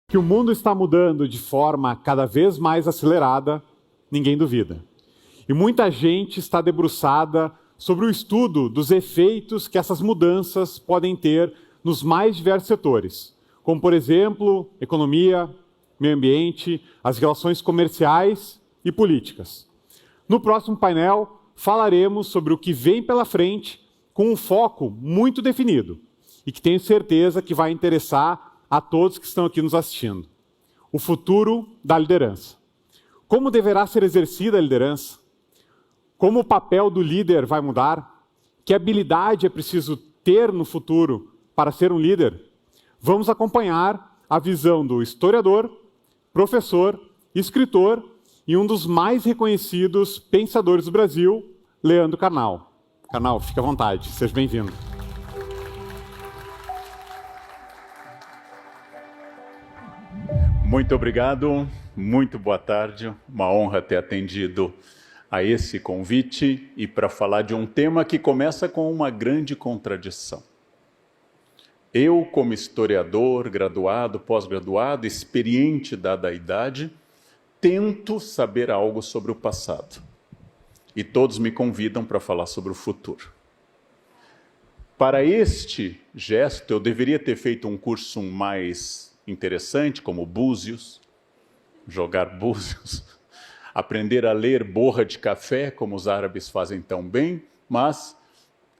Que o mundo está mudando de forma cada vez mais acelerada, ninguém duvida. E muita gente está debruçada sobre o estudo dos efeitos que essas mudanças podem ter nos mais diversos setores, como, por exemplo, economia, meio ambiente, as relações comerciais e políticas. No próximo painel, falaremos sobre o que vem pela frente com um foco muito definido e que tenho certeza que vai interessar a todos que estão aqui nos assistindo. O futuro da liderança. Como deverá ser exercida a liderança? Como o papel do líder vai mudar? Que habilidade é preciso ter no futuro para ser um líder? Vamos acompanhar a visão do historiador, professor, escritor e um dos mais reconhecidos pensadores do Brasil, Leandro Carnal. Carnal, fique à vontade, seja bem-vindo. Muito obrigado, muito boa tarde, uma honra ter atendido a esse convite e para falar de um tema que começa com uma grande contradição. Eu, como historiador, graduado, pós-graduado, experiente dada a idade, tento saber algo sobre o passado. E todos me convidam para falar sobre o futuro. Para este gesto, eu deveria ter feito um curso mais interessante, como Búzios, jogar búzios, aprender a ler borra de café, como os árabes fazem tão bem, mas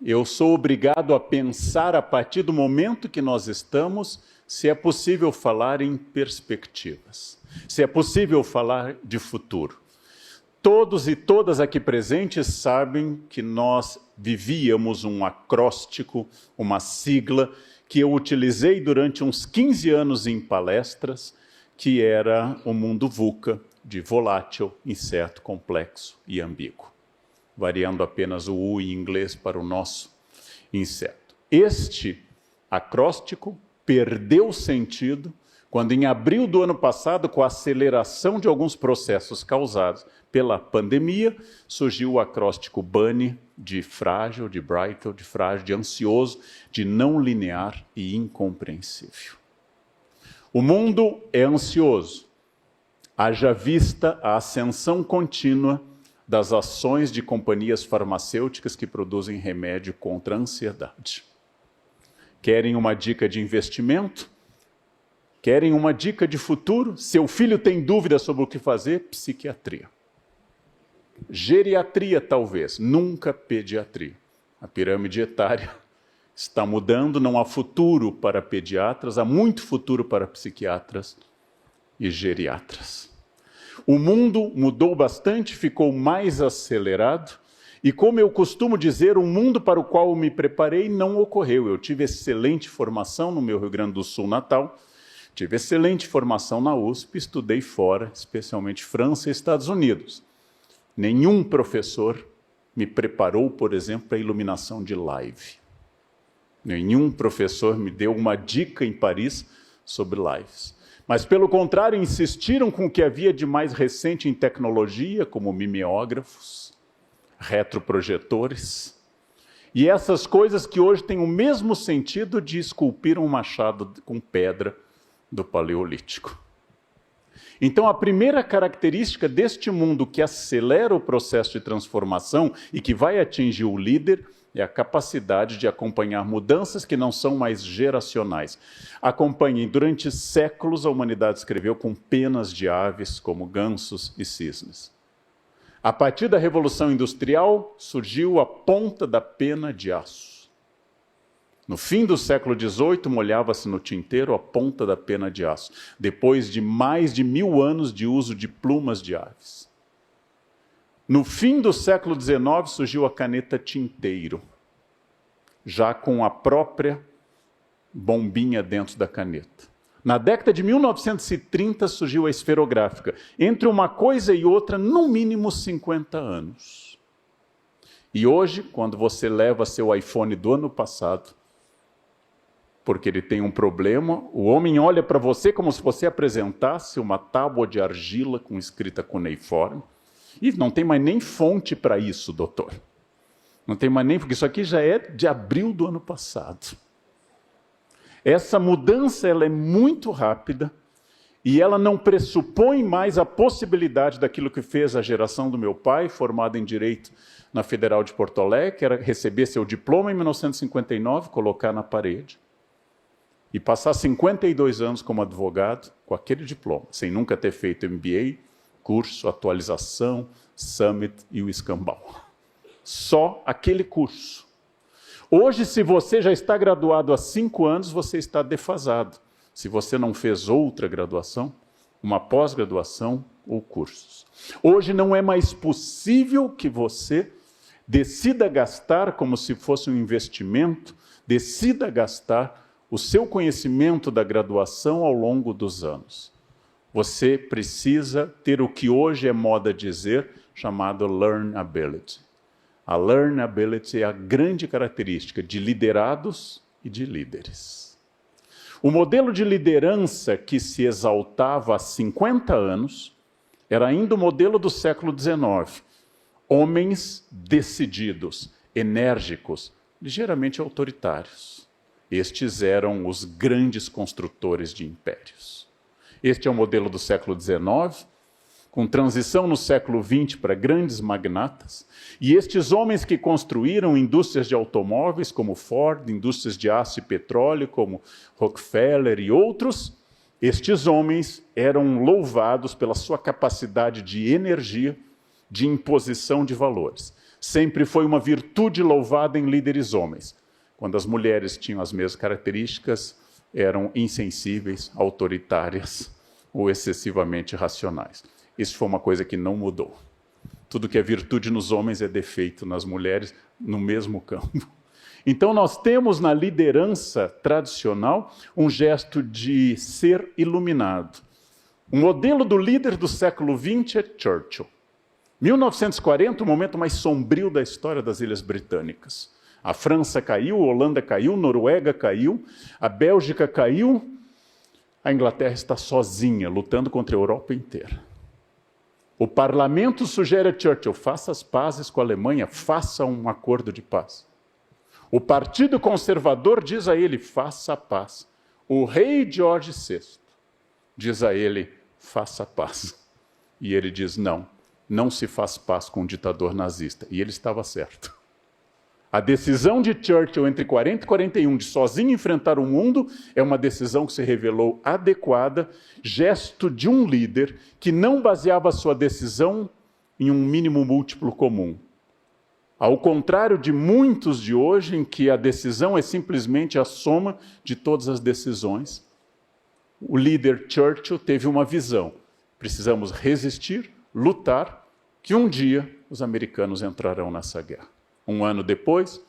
eu sou obrigado a pensar a partir do momento que nós estamos, se é possível falar em perspectivas, se é possível falar de futuro. Todos e todas aqui presentes sabem que nós vivíamos um acróstico, uma sigla, que eu utilizei durante uns 15 anos em palestras, que era o mundo VUCA, de volátil, incerto, complexo e ambíguo, variando apenas o U em inglês para o nosso incerto. Este acróstico perdeu sentido quando, em abril do ano passado, com a aceleração de alguns processos causados pela pandemia, surgiu o acróstico BANI, de frágil, de brittle, de frágil, de ansioso, de não linear e incompreensível. O mundo é ansioso, haja vista a ascensão contínua das ações de companhias farmacêuticas que produzem remédio contra a ansiedade. Querem uma dica de investimento? Querem uma dica de futuro? Seu filho tem dúvida sobre o que fazer? Psiquiatria. Geriatria, talvez, nunca pediatria. A pirâmide etária está mudando, não há futuro para pediatras, há muito futuro para psiquiatras e geriatras. O mundo mudou bastante, ficou mais acelerado, e como eu costumo dizer, o mundo para o qual eu me preparei não ocorreu. Eu tive excelente formação no meu Rio Grande do Sul natal, tive excelente formação na USP, estudei fora, especialmente França e Estados Unidos. Nenhum professor me preparou, por exemplo, para a iluminação de live. Nenhum professor me deu uma dica em Paris sobre lives. Mas, pelo contrário, insistiram com o que havia de mais recente em tecnologia, como mimeógrafos, retroprojetores, e essas coisas que hoje têm o mesmo sentido de esculpir um machado com pedra do Paleolítico. Então, a primeira característica deste mundo que acelera o processo de transformação e que vai atingir o líder é a capacidade de acompanhar mudanças que não são mais geracionais. Acompanhem, durante séculos a humanidade escreveu com penas de aves, como gansos e cisnes. A partir da Revolução Industrial, surgiu a ponta da pena de aço. No fim do século XVIII, molhava-se no tinteiro a ponta da pena de aço, depois de mais de 1000 anos de uso de plumas de aves. No fim do século XIX, surgiu a caneta tinteiro, já com a própria bombinha dentro da caneta. Na década de 1930, surgiu a esferográfica. Entre uma coisa e outra, no mínimo 50 anos. E hoje, quando você leva seu iPhone do ano passado, porque ele tem um problema, o homem olha para você como se você apresentasse uma tábua de argila com escrita cuneiforme, e não tem mais nem fonte para isso, doutor. Não tem mais nem, porque isso aqui já é de abril do ano passado. Essa mudança ela é muito rápida E ela não pressupõe mais a possibilidade daquilo que fez a geração do meu pai, formada em Direito na Federal de Porto Alegre, que era receber seu diploma em 1959, colocar na parede, e passar 52 anos como advogado com aquele diploma, sem nunca ter feito MBA, curso, atualização, summit e o escambau. Só aquele curso. Hoje, se você já está graduado há 5 anos, você está defasado. Se você não fez outra graduação, uma pós-graduação ou cursos. Hoje não é mais possível que você decida gastar como se fosse um investimento, decida gastar o seu conhecimento da graduação ao longo dos anos. Você precisa ter o que hoje é moda dizer, chamado learnability. A learnability é a grande característica de liderados e de líderes. O modelo de liderança que se exaltava há 50 anos era ainda o modelo do século XIX. Homens decididos, enérgicos, ligeiramente autoritários. Estes eram os grandes construtores de impérios. Este é o modelo do século XIX, com transição no século XX para grandes magnatas. E estes homens que construíram indústrias de automóveis como Ford, indústrias de aço e petróleo como Rockefeller e outros, estes homens eram louvados pela sua capacidade de energia, de imposição de valores. Sempre foi uma virtude louvada em líderes homens. Quando as mulheres tinham as mesmas características, eram insensíveis, autoritárias ou excessivamente racionais. Isso foi uma coisa que não mudou. Tudo que é virtude nos homens é defeito nas mulheres, no mesmo campo. Então nós temos na liderança tradicional um gesto de ser iluminado. O modelo do líder do século XX é Churchill. 1940, o momento mais sombrio da história das Ilhas Britânicas. A França caiu, a Holanda caiu, a Noruega caiu, a Bélgica caiu, a Inglaterra está sozinha, lutando contra a Europa inteira. O parlamento sugere a Churchill, faça as pazes com a Alemanha, faça um acordo de paz. O Partido Conservador diz a ele, faça a paz. O rei George VI diz a ele, faça a paz. E ele diz, não se faz paz com um ditador nazista. E ele estava certo. A decisão de Churchill entre 40 e 41 de sozinho enfrentar o mundo é uma decisão que se revelou adequada, gesto de um líder que não baseava sua decisão em um mínimo múltiplo comum. Ao contrário de muitos de hoje, em que a decisão é simplesmente a soma de todas as decisões, o líder Churchill teve uma visão. Precisamos resistir, lutar, que um dia os americanos entrarão nessa guerra. Um ano depois,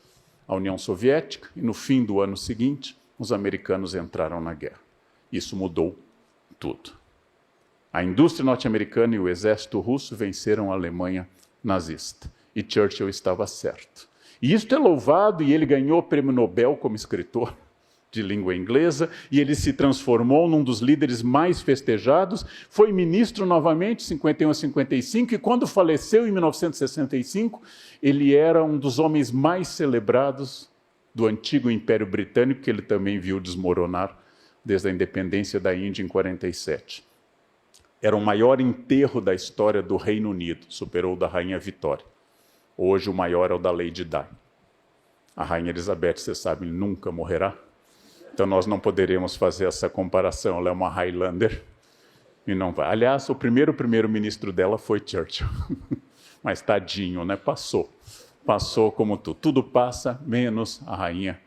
a União Soviética, e no fim do ano seguinte, os americanos entraram na guerra. Isso mudou tudo. A indústria norte-americana e o exército russo venceram a Alemanha nazista. E Churchill estava certo. E isto é louvado, e ele ganhou o prêmio Nobel como escritor de língua inglesa, e ele se transformou num dos líderes mais festejados, foi ministro novamente, 51 a 55, e quando faleceu em 1965, ele era um dos homens mais celebrados do antigo Império Britânico, que ele também viu desmoronar desde a independência da Índia em 47. Era o maior enterro da história do Reino Unido, superou o da Rainha Vitória. Hoje o maior é o da Lady Di. A Rainha Elizabeth, você sabe, nunca morrerá. Então nós não poderemos fazer essa comparação. Ela é uma Highlander e não vai. Aliás, o primeiro-ministro dela foi Churchill. Mas tadinho, né? Passou como tudo. Tudo passa, menos a Rainha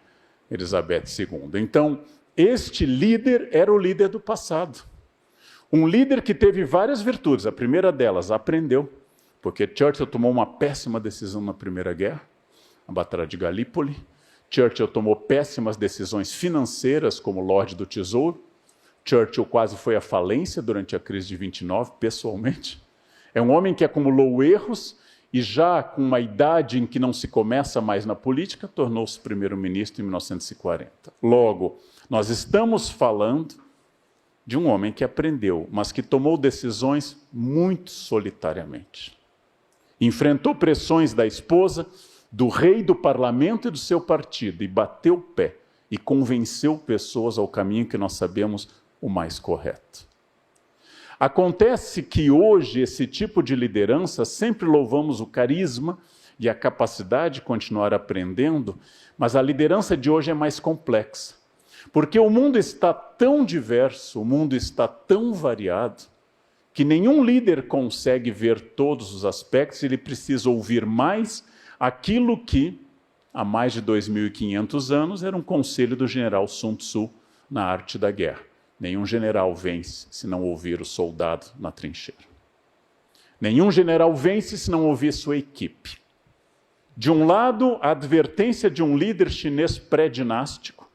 Elizabeth II. Então, este líder era o líder do passado. Um líder que teve várias virtudes. A primeira delas, aprendeu. Porque Churchill tomou uma péssima decisão na Primeira Guerra, a Batalha de Galípoli. Churchill tomou péssimas decisões financeiras como Lorde do Tesouro. Churchill quase foi à falência durante a crise de 29, pessoalmente. É um homem que acumulou erros e já com uma idade em que não se começa mais na política, tornou-se primeiro-ministro em 1940. Logo, nós estamos falando de um homem que aprendeu, mas que tomou decisões muito solitariamente. Enfrentou pressões da esposa, do rei, do parlamento e do seu partido, e bateu o pé e convenceu pessoas ao caminho que nós sabemos o mais correto. Acontece que hoje esse tipo de liderança, sempre louvamos o carisma e a capacidade de continuar aprendendo, mas a liderança de hoje é mais complexa. Porque o mundo está tão diverso, o mundo está tão variado, que nenhum líder consegue ver todos os aspectos, ele precisa ouvir mais aquilo que, há mais de 2.500 anos, era um conselho do general Sun Tzu na arte da guerra. Nenhum general vence se não ouvir o soldado na trincheira. Nenhum general vence se não ouvir sua equipe. De um lado, a advertência de um líder chinês pré-dinástico,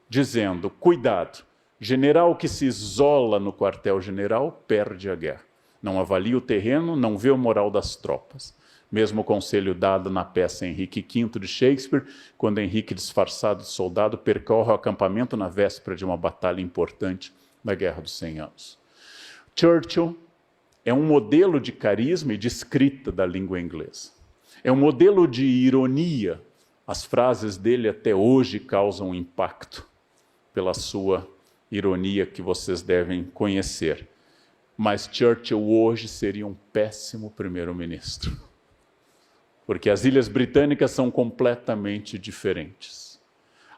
dizendo, cuidado, general que se isola no quartel-general perde a guerra. Não avalia o terreno, não vê o moral das tropas. Mesmo conselho dado na peça Henrique V de Shakespeare, quando Henrique, disfarçado de soldado, percorre o acampamento na véspera de uma batalha importante da Guerra dos 100 Anos. Churchill é um modelo de carisma e de escrita da língua inglesa. É um modelo de ironia. As frases dele até hoje causam impacto pela sua ironia que vocês devem conhecer. Mas Churchill hoje seria um péssimo primeiro-ministro. Porque as Ilhas Britânicas são completamente diferentes.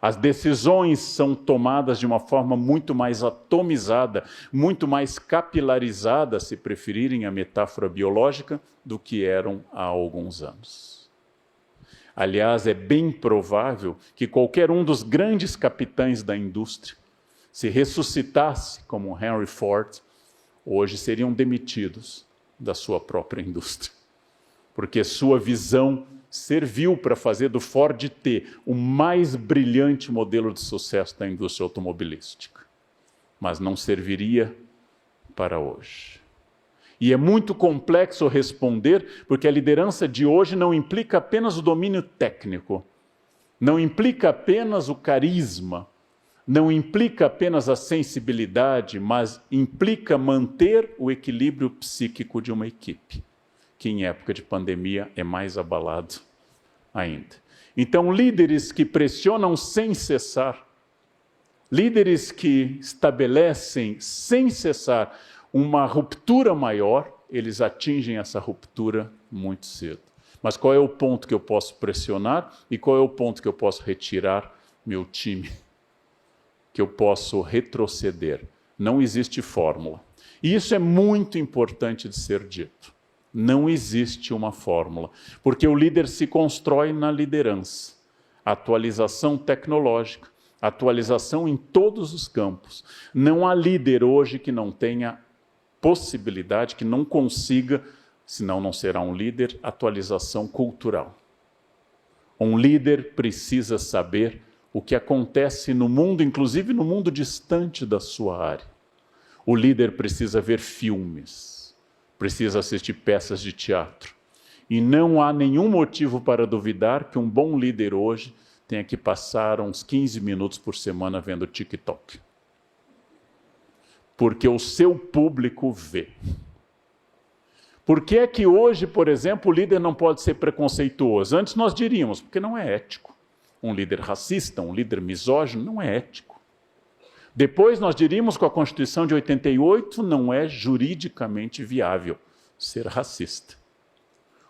As decisões são tomadas de uma forma muito mais atomizada, muito mais capilarizada, se preferirem a metáfora biológica, do que eram há alguns anos. Aliás, é bem provável que qualquer um dos grandes capitães da indústria, se ressuscitasse como Henry Ford, hoje seriam demitidos da sua própria indústria. Porque sua visão serviu para fazer do Ford T o mais brilhante modelo de sucesso da indústria automobilística. Mas não serviria para hoje. E é muito complexo responder, porque a liderança de hoje não implica apenas o domínio técnico, não implica apenas o carisma, não implica apenas a sensibilidade, mas implica manter o equilíbrio psíquico de uma equipe, que em época de pandemia é mais abalado ainda. Então, líderes que pressionam sem cessar, líderes que estabelecem sem cessar uma ruptura maior, eles atingem essa ruptura muito cedo. Mas qual é o ponto que eu posso pressionar e qual é o ponto que eu posso retirar meu time? Que eu posso retroceder? Não existe fórmula. E isso é muito importante de ser dito. Não existe uma fórmula, porque o líder se constrói na liderança. Atualização tecnológica, atualização em todos os campos. Não há líder hoje que não tenha possibilidade, que não consiga, senão não será um líder, atualização cultural. Um líder precisa saber o que acontece no mundo, inclusive no mundo distante da sua área. O líder precisa ver filmes, precisa assistir peças de teatro. E não há nenhum motivo para duvidar que um bom líder hoje tenha que passar uns 15 minutos por semana vendo TikTok. Porque o seu público vê. Por que é que hoje, por exemplo, o líder não pode ser preconceituoso? Antes nós diríamos, porque não é ético. Um líder racista, um líder misógino, não é ético. Depois nós diríamos, com a Constituição de 88, não é juridicamente viável ser racista.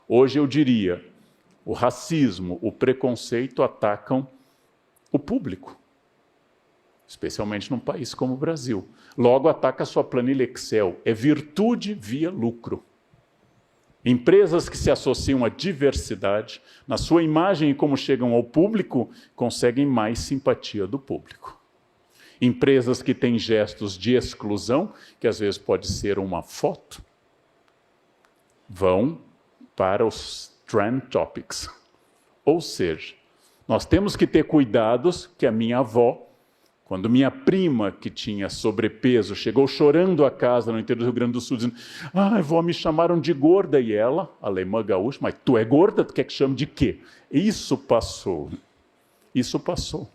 Hoje eu diria, o racismo, o preconceito atacam o público, especialmente num país como o Brasil. Logo ataca a sua planilha Excel, é virtude via lucro. Empresas que se associam à diversidade, na sua imagem e como chegam ao público, conseguem mais simpatia do público. Empresas que têm gestos de exclusão, que às vezes pode ser uma foto, vão para os trend topics. Ou seja, nós temos que ter cuidados que a minha avó, quando minha prima, que tinha sobrepeso, chegou chorando a casa no interior do Rio Grande do Sul, dizendo, vó, me chamaram de gorda, e ela, alemã gaúcha, mas tu é gorda, tu quer que chame de quê? Isso passou. Isso passou.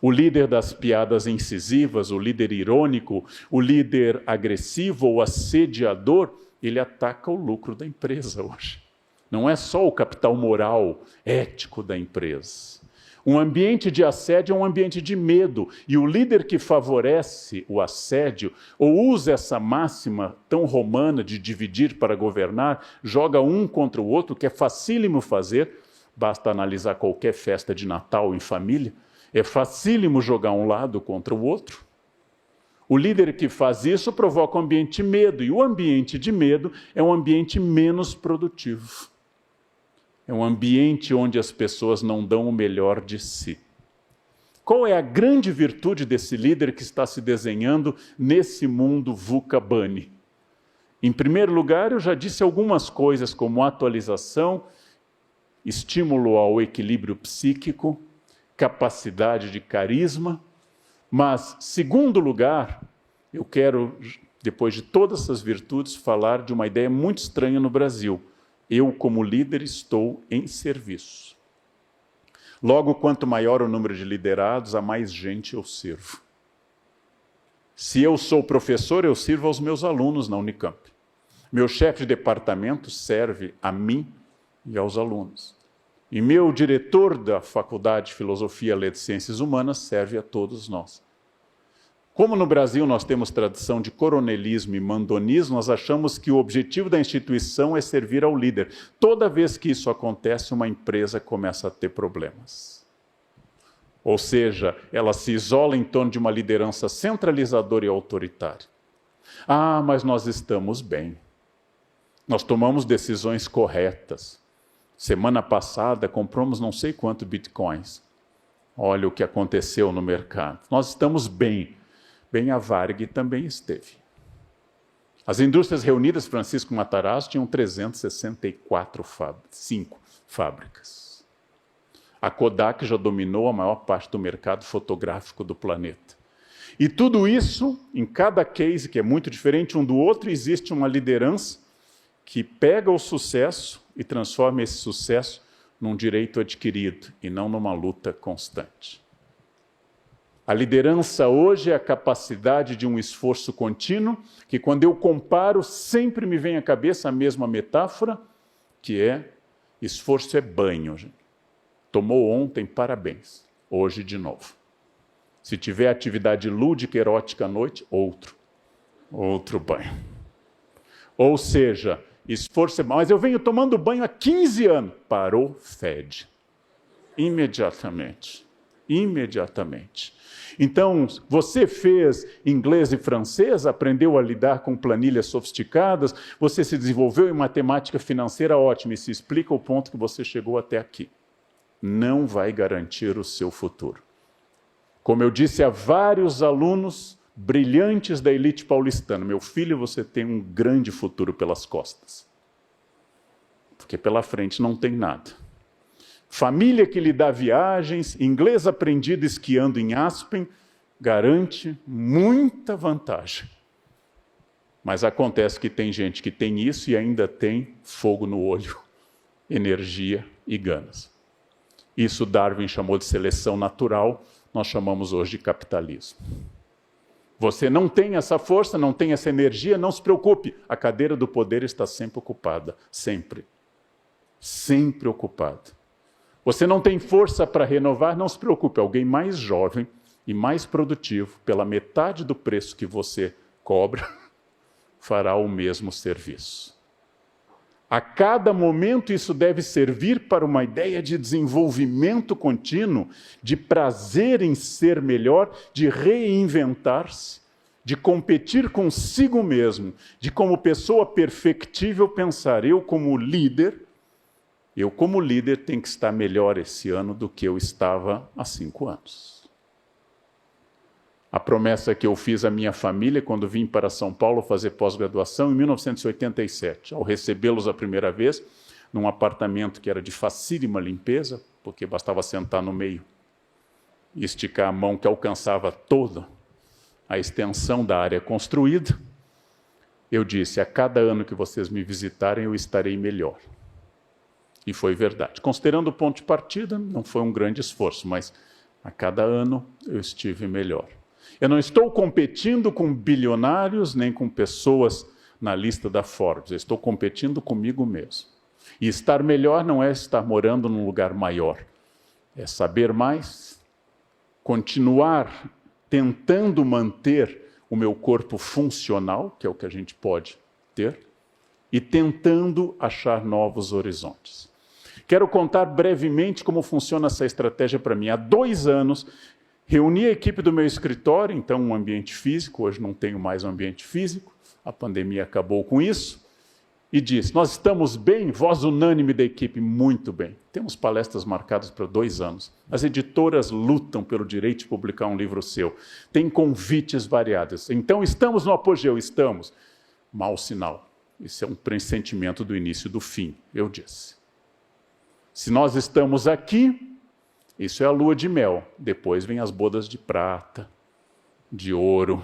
O líder das piadas incisivas, o líder irônico, o líder agressivo ou assediador, ele ataca o lucro da empresa hoje. Não é só o capital moral, ético da empresa. Um ambiente de assédio é um ambiente de medo. E o líder que favorece o assédio, ou usa essa máxima tão romana de dividir para governar, joga um contra o outro, que é facílimo fazer, basta analisar qualquer festa de Natal em família, é facílimo jogar um lado contra o outro. O líder que faz isso provoca um ambiente de medo, e o ambiente de medo é um ambiente menos produtivo. É um ambiente onde as pessoas não dão o melhor de si. Qual é a grande virtude desse líder que está se desenhando nesse mundo VUCA BANI? Em primeiro lugar, eu já disse algumas coisas como atualização, estímulo ao equilíbrio psíquico, capacidade de carisma, mas, segundo lugar, eu quero, depois de todas essas virtudes, falar de uma ideia muito estranha no Brasil. Eu, como líder, estou em serviço. Logo, quanto maior o número de liderados, a mais gente eu sirvo. Se eu sou professor, eu sirvo aos meus alunos na Unicamp. Meu chefe de departamento serve a mim e aos alunos. E meu diretor da Faculdade de Filosofia, Letras e Ciências Humanas serve a todos nós. Como no Brasil nós temos tradição de coronelismo e mandonismo, nós achamos que o objetivo da instituição é servir ao líder. Toda vez que isso acontece, uma empresa começa a ter problemas. Ou seja, ela se isola em torno de uma liderança centralizadora e autoritária. Ah, mas nós estamos bem. Nós tomamos decisões corretas. Semana passada compramos não sei quanto bitcoins. Olha o que aconteceu no mercado. Nós estamos bem. Bem, a Varig também esteve. As indústrias reunidas, Francisco Matarazzo, tinham 364 fábricas. A Kodak já dominou a maior parte do mercado fotográfico do planeta. E tudo isso, em cada case, que é muito diferente um do outro, existe uma liderança que pega o sucesso e transforma esse sucesso num direito adquirido e não numa luta constante. A liderança hoje é a capacidade de um esforço contínuo, que quando eu comparo, sempre me vem à cabeça a mesma metáfora, que é, esforço é banho. Gente. Tomou ontem, parabéns. Hoje de novo. Se tiver atividade lúdica, erótica à noite, outro banho. Ou seja, esforço é banho. Mas eu venho tomando banho há 15 anos. Parou, fede. Imediatamente. Então, você fez inglês e francês, aprendeu a lidar com planilhas sofisticadas, você se desenvolveu em matemática financeira, ótimo, e se explica o ponto que você chegou até aqui. Não vai garantir o seu futuro. Como eu disse a vários alunos brilhantes da elite paulistana, meu filho, você tem um grande futuro pelas costas. Porque pela frente não tem nada. Família que lhe dá viagens, inglês aprendido esquiando em Aspen, garante muita vantagem. Mas acontece que tem gente que tem isso e ainda tem fogo no olho, energia e ganas. Isso Darwin chamou de seleção natural, nós chamamos hoje de capitalismo. Você não tem essa força, não tem essa energia, não se preocupe, a cadeira do poder está sempre ocupada, sempre. Sempre ocupada. Você não tem força para renovar, não se preocupe, alguém mais jovem e mais produtivo, pela metade do preço que você cobra, fará o mesmo serviço. A cada momento isso deve servir para uma ideia de desenvolvimento contínuo, de prazer em ser melhor, de reinventar-se, de competir consigo mesmo, de como pessoa perfectível pensar, eu como líder tenho que estar melhor esse ano do que eu estava há 5 anos. A promessa que eu fiz à minha família quando vim para São Paulo fazer pós-graduação em 1987, ao recebê-los a primeira vez, num apartamento que era de facílima limpeza, porque bastava sentar no meio e esticar a mão que alcançava toda a extensão da área construída, eu disse, a cada ano que vocês me visitarem, eu estarei melhor. E foi verdade. Considerando o ponto de partida, não foi um grande esforço, mas a cada ano eu estive melhor. Eu não estou competindo com bilionários, nem com pessoas na lista da Forbes. Eu estou competindo comigo mesmo. E estar melhor não é estar morando num lugar maior. é saber mais, continuar tentando manter o meu corpo funcional, que é o que a gente pode ter, e tentando achar novos horizontes. Quero contar brevemente como funciona essa estratégia para mim. Há 2 anos, reuni a equipe do meu escritório, então um ambiente físico, hoje não tenho mais um ambiente físico, a pandemia acabou com isso, e disse, nós estamos bem? Voz unânime da equipe, muito bem. Temos palestras marcadas para 2 anos. As editoras lutam pelo direito de publicar um livro seu. Tem convites variados. Então, estamos no apogeu? Estamos. Mau sinal. Isso é um pressentimento do início do fim, eu disse. Se nós estamos aqui, isso é a lua de mel. Depois vem as bodas de prata, de ouro,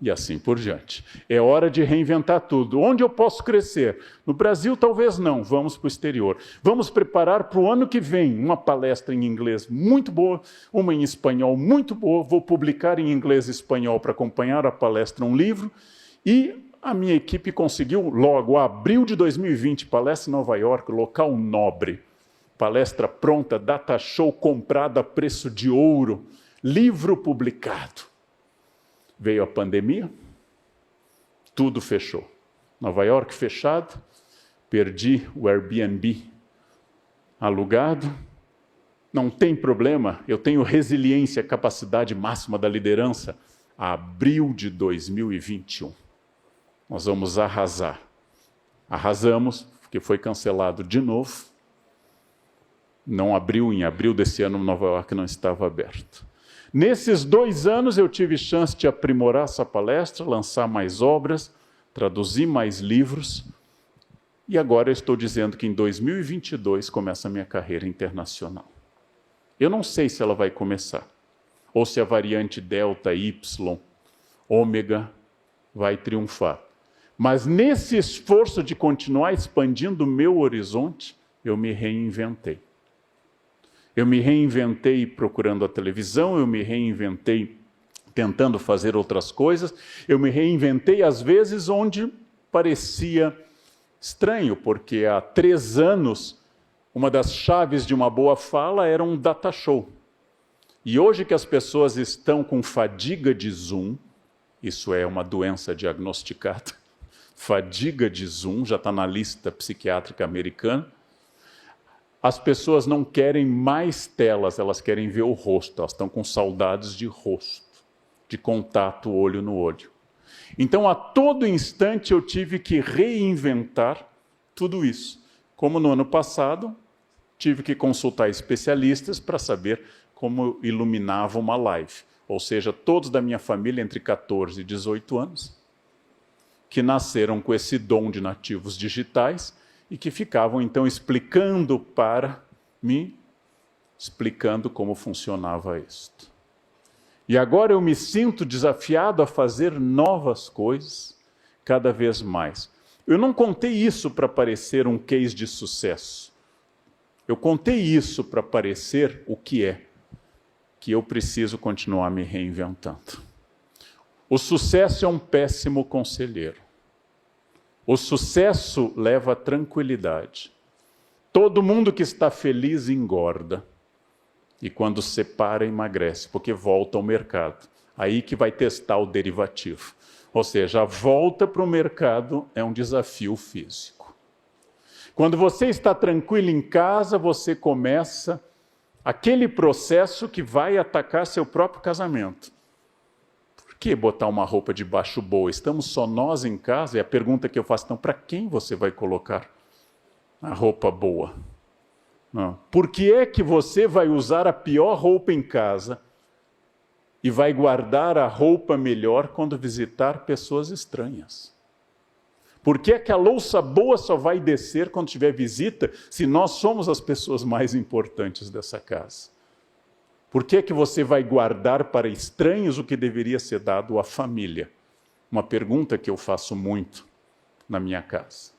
e assim por diante. É hora de reinventar tudo. Onde eu posso crescer? No Brasil, talvez não. Vamos para o exterior. Vamos preparar para o ano que vem uma palestra em inglês muito boa, uma em espanhol muito boa. Vou publicar em inglês e espanhol para acompanhar a palestra um livro. E a minha equipe conseguiu logo, abril de 2020, palestra em Nova York, local nobre. Palestra pronta, data show comprada a preço de ouro, livro publicado. Veio a pandemia, tudo fechou. Nova York fechado, perdi o Airbnb alugado. Não tem problema, eu tenho resiliência, capacidade máxima da liderança. Abril de 2021, nós vamos arrasar. Arrasamos, porque foi cancelado de novo. Não abriu, em abril desse ano, Nova York não estava aberto. Nesses 2 anos eu tive chance de aprimorar essa palestra, lançar mais obras, traduzir mais livros, e agora eu estou dizendo que em 2022 começa a minha carreira internacional. Eu não sei se ela vai começar, ou se a variante Delta, Y, Ômega vai triunfar. Mas nesse esforço de continuar expandindo o meu horizonte, eu me reinventei. Eu me reinventei procurando a televisão, eu me reinventei tentando fazer outras coisas, eu me reinventei às vezes onde parecia estranho, porque há 3 anos uma das chaves de uma boa fala era um data show. E hoje que as pessoas estão com fadiga de Zoom, isso é uma doença diagnosticada, fadiga de Zoom, já está na lista psiquiátrica americana, as pessoas não querem mais telas, elas querem ver o rosto, elas estão com saudades de rosto, de contato olho no olho. Então, a todo instante eu tive que reinventar tudo isso. Como no ano passado, tive que consultar especialistas para saber como iluminava uma live. Ou seja, todos da minha família entre 14 e 18 anos, que nasceram com esse dom de nativos digitais, e que ficavam, então, explicando para mim, explicando como funcionava isto. E agora eu me sinto desafiado a fazer novas coisas, cada vez mais. Eu não contei isso para parecer um case de sucesso. Eu contei isso para parecer o que é, que eu preciso continuar me reinventando. O sucesso é um péssimo conselheiro. O sucesso leva a tranquilidade. Todo mundo que está feliz engorda. E quando separa, emagrece, porque volta ao mercado. Aí que vai testar o derivativo. Ou seja, a volta para o mercado é um desafio físico. Quando você está tranquilo em casa, você começa aquele processo que vai atacar seu próprio casamento. Por que botar uma roupa de baixo boa? Estamos só nós em casa? E a pergunta que eu faço, então, para quem você vai colocar a roupa boa? Não. Por que é que você vai usar a pior roupa em casa e vai guardar a roupa melhor quando visitar pessoas estranhas? Por que é que a louça boa só vai descer quando tiver visita se nós somos as pessoas mais importantes dessa casa? Por que é que você vai guardar para estranhos o que deveria ser dado à família? Uma pergunta que eu faço muito na minha casa.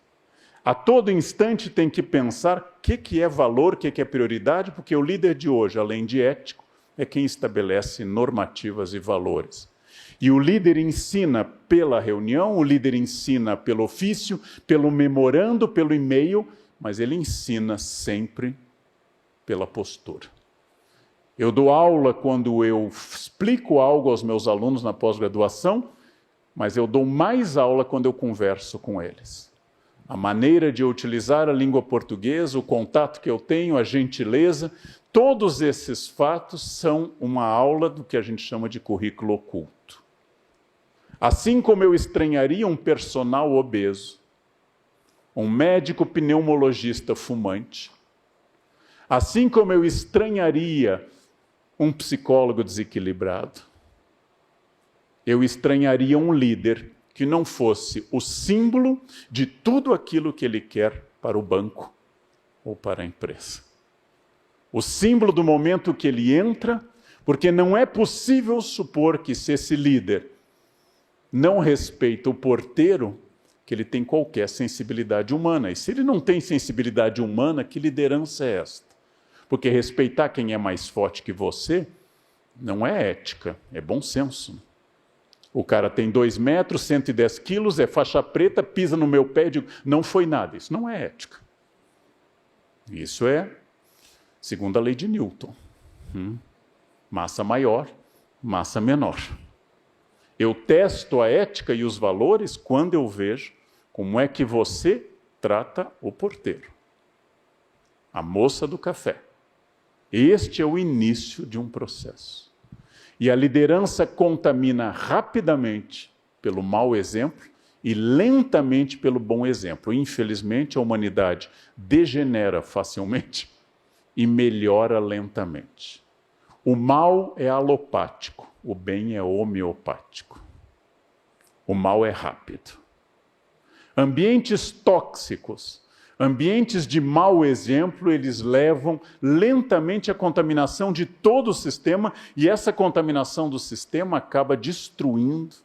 A todo instante tem que pensar o que é valor, o que é prioridade, porque o líder de hoje, além de ético, é quem estabelece normativas e valores. E o líder ensina pela reunião, o líder ensina pelo ofício, pelo memorando, pelo e-mail, mas ele ensina sempre pela postura. Eu dou aula quando eu explico algo aos meus alunos na pós-graduação, mas eu dou mais aula quando eu converso com eles. A maneira de eu utilizar a língua portuguesa, o contato que eu tenho, a gentileza, todos esses fatos são uma aula do que a gente chama de currículo oculto. Assim como eu estranharia um personal obeso, um médico pneumologista fumante, assim como eu estranharia um psicólogo desequilibrado, eu estranharia um líder que não fosse o símbolo de tudo aquilo que ele quer para o banco ou para a empresa. O símbolo do momento que ele entra, porque não é possível supor que se esse líder não respeita o porteiro, que ele tem qualquer sensibilidade humana. E se ele não tem sensibilidade humana, que liderança é esta? Porque respeitar quem é mais forte que você não é ética, é bom senso. O cara tem 2 metros, 110 quilos, é faixa preta, pisa no meu pé e digo, não foi nada. Isso não é ética. Isso é segundo a lei de Newton. Massa maior, massa menor. Eu testo a ética e os valores quando eu vejo como é que você trata o porteiro, a moça do café. Este é o início de um processo. E a liderança contamina rapidamente pelo mau exemplo e lentamente pelo bom exemplo. Infelizmente, a humanidade degenera facilmente e melhora lentamente. O mal é alopático, o bem é homeopático. O mal é rápido. Ambientes tóxicos, ambientes de mau exemplo, eles levam lentamente à contaminação de todo o sistema, e essa contaminação do sistema acaba destruindo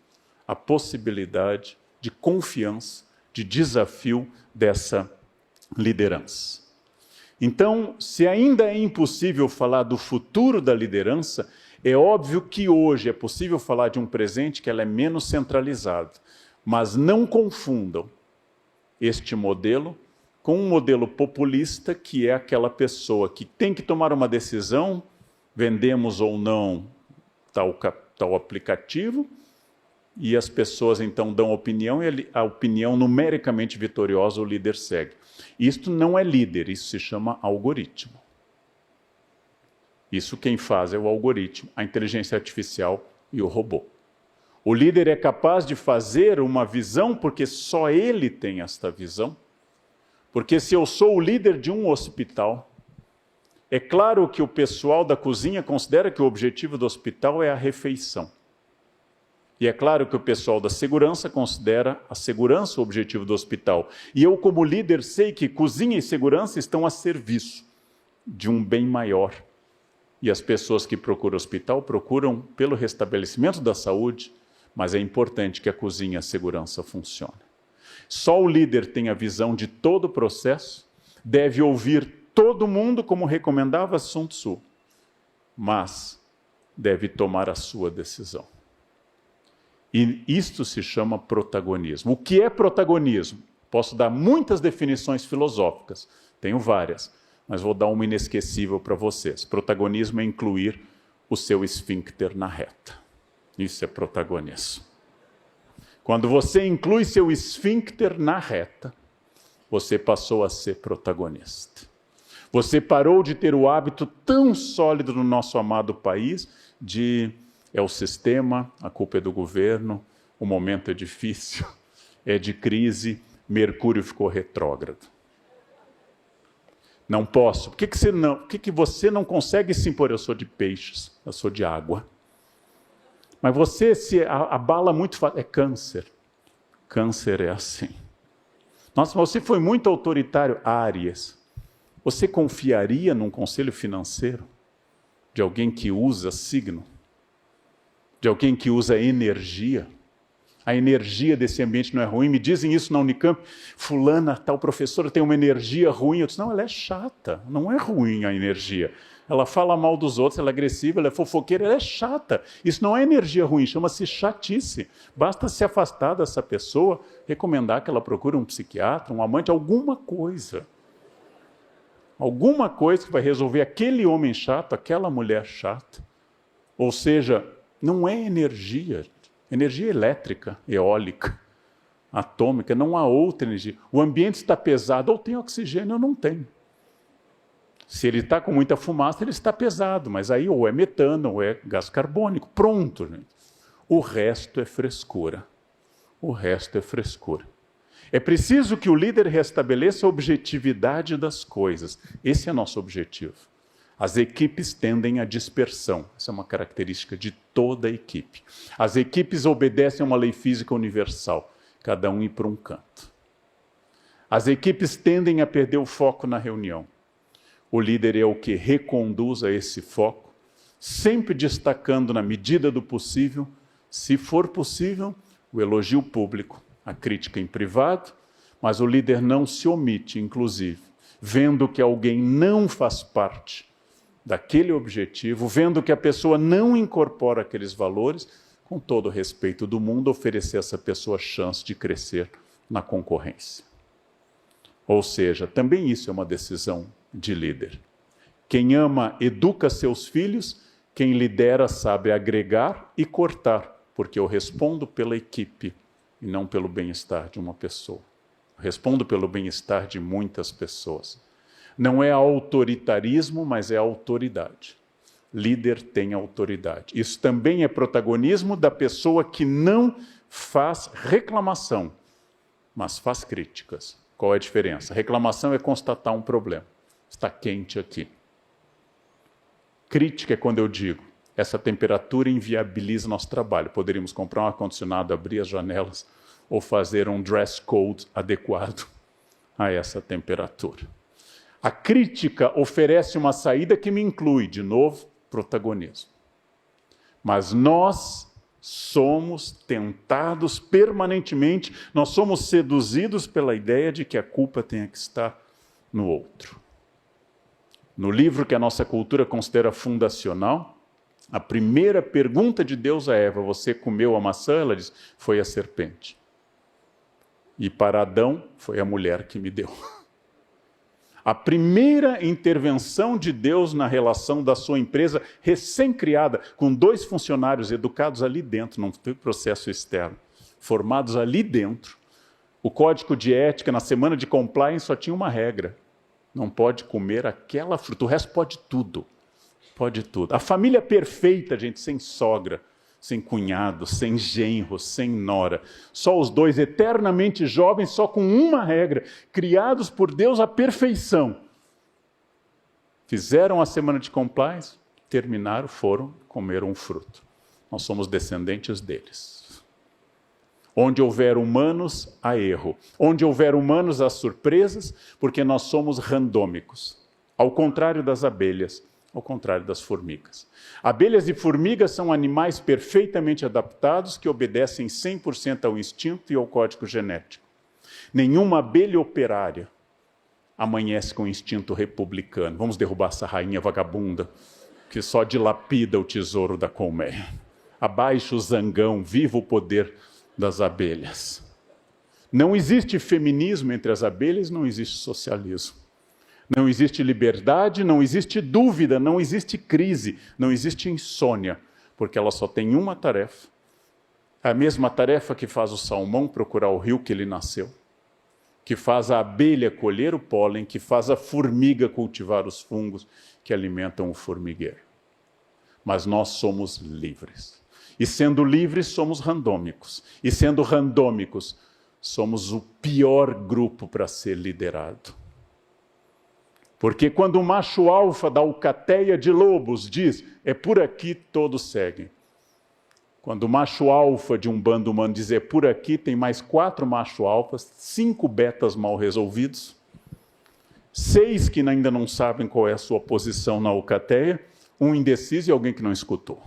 a possibilidade de confiança, de desafio dessa liderança. Então, se ainda é impossível falar do futuro da liderança, é óbvio que hoje é possível falar de um presente que ela é menos centralizada. Mas não confundam este modelo com um modelo populista, que é aquela pessoa que tem que tomar uma decisão, vendemos ou não tal aplicativo, e as pessoas então dão opinião, e a opinião numericamente vitoriosa o líder segue. Isto não é líder, isso se chama algoritmo. Isso quem faz é o algoritmo, a inteligência artificial e o robô. O líder é capaz de fazer uma visão porque só ele tem esta visão. Porque se eu sou o líder de um hospital, é claro que o pessoal da cozinha considera que o objetivo do hospital é a refeição. E é claro que o pessoal da segurança considera a segurança o objetivo do hospital. E eu, como líder, sei que cozinha e segurança estão a serviço de um bem maior. E as pessoas que procuram hospital procuram pelo restabelecimento da saúde, mas é importante que a cozinha e a segurança funcionem. Só o líder tem a visão de todo o processo, deve ouvir todo mundo, como recomendava Sun Tzu, mas deve tomar a sua decisão. E isto se chama protagonismo. O que é protagonismo? Posso dar muitas definições filosóficas, tenho várias, mas vou dar uma inesquecível para vocês. Protagonismo é incluir o seu esfíncter na reta. Isso é protagonismo. Quando você inclui seu esfíncter na reta, você passou a ser protagonista. Você parou de ter o hábito tão sólido no nosso amado país de é o sistema, a culpa é do governo, o momento é difícil, é de crise, Mercúrio ficou retrógrado. Não posso. Por que você não consegue se impor? Eu sou de peixes, eu sou de água. Mas você se abala muito fácil. É câncer. Câncer é assim. Nossa, mas você foi muito autoritário. Áries. Você confiaria num conselho financeiro de alguém que usa signo? De alguém que usa energia? A energia desse ambiente não é ruim. Me dizem isso na Unicamp. Fulana, tal professora, tem uma energia ruim. Eu disse, não, ela é chata. Não é ruim a energia. Ela fala mal dos outros, ela é agressiva, ela é fofoqueira, ela é chata. Isso não é energia ruim, chama-se chatice. Basta se afastar dessa pessoa, recomendar que ela procure um psiquiatra, um amante, alguma coisa. Alguma coisa que vai resolver aquele homem chato, aquela mulher chata. Ou seja, não é energia elétrica, eólica, atômica, não há outra energia. O ambiente está pesado, ou tem oxigênio ou não tem. Se ele está com muita fumaça, ele está pesado, mas aí ou é metano ou é gás carbônico. Pronto, gente. O resto é frescura. O resto é frescura. É preciso que o líder restabeleça a objetividade das coisas. Esse é nosso objetivo. As equipes tendem à dispersão. Essa é uma característica de toda a equipe. As equipes obedecem a uma lei física universal. Cada um ir para um canto. As equipes tendem a perder o foco na reunião. O líder é o que reconduz a esse foco, sempre destacando na medida do possível, se for possível, o elogio público, a crítica em privado, mas o líder não se omite, inclusive, vendo que alguém não faz parte daquele objetivo, vendo que a pessoa não incorpora aqueles valores, com todo o respeito do mundo, oferecer a essa pessoa a chance de crescer na concorrência. Ou seja, também isso é uma decisão de líder. Quem ama, educa seus filhos, quem lidera sabe agregar e cortar, porque eu respondo pela equipe e não pelo bem-estar de uma pessoa. Eu respondo pelo bem-estar de muitas pessoas. Não é autoritarismo, mas é autoridade. Líder tem autoridade. Isso também é protagonismo da pessoa que não faz reclamação, mas faz críticas. Qual é a diferença? Reclamação é constatar um problema. Está quente aqui. Crítica é quando eu digo, essa temperatura inviabiliza nosso trabalho. Poderíamos comprar um ar-condicionado, abrir as janelas ou fazer um dress code adequado a essa temperatura. A crítica oferece uma saída que me inclui, de novo, protagonismo. Mas nós somos tentados permanentemente, nós somos seduzidos pela ideia de que a culpa tenha que estar no outro. No livro que a nossa cultura considera fundacional, a primeira pergunta de Deus a Eva, você comeu a maçã? Ela diz, foi a serpente. E para Adão, foi a mulher que me deu. A primeira intervenção de Deus na relação da sua empresa recém-criada, com 2 funcionários educados ali dentro, não foi processo externo, formados ali dentro. O código de ética, na semana de compliance, só tinha uma regra. Não pode comer aquela fruta, o resto pode tudo. Pode tudo. A família perfeita, gente, sem sogra, sem cunhado, sem genro, sem nora. Só os 2 eternamente jovens, só com uma regra, criados por Deus à perfeição. Fizeram a semana de compliance, terminaram, foram, comeram um fruto. Nós somos descendentes deles. Onde houver humanos, há erro. Onde houver humanos, há surpresas, porque nós somos randômicos. Ao contrário das abelhas, ao contrário das formigas. Abelhas e formigas são animais perfeitamente adaptados que obedecem 100% ao instinto e ao código genético. Nenhuma abelha operária amanhece com instinto republicano. Vamos derrubar essa rainha vagabunda que só dilapida o tesouro da colmeia. Abaixo o zangão, viva o poder das abelhas. Não existe feminismo entre as abelhas, não existe socialismo. Não existe liberdade, não existe dúvida, não existe crise, não existe insônia, porque ela só tem uma tarefa. A mesma tarefa que faz o salmão procurar o rio que ele nasceu, que faz a abelha colher o pólen, que faz a formiga cultivar os fungos que alimentam o formigueiro. Mas nós somos livres. E sendo livres, somos randômicos. E sendo randômicos, somos o pior grupo para ser liderado. Porque quando o macho alfa da alcateia de lobos diz, é por aqui, todos seguem. Quando o macho alfa de um bando humano diz, é por aqui, tem mais 4 macho alfas, 5 betas mal resolvidos, 6 que ainda não sabem qual é a sua posição na alcateia, um indeciso e alguém que não escutou.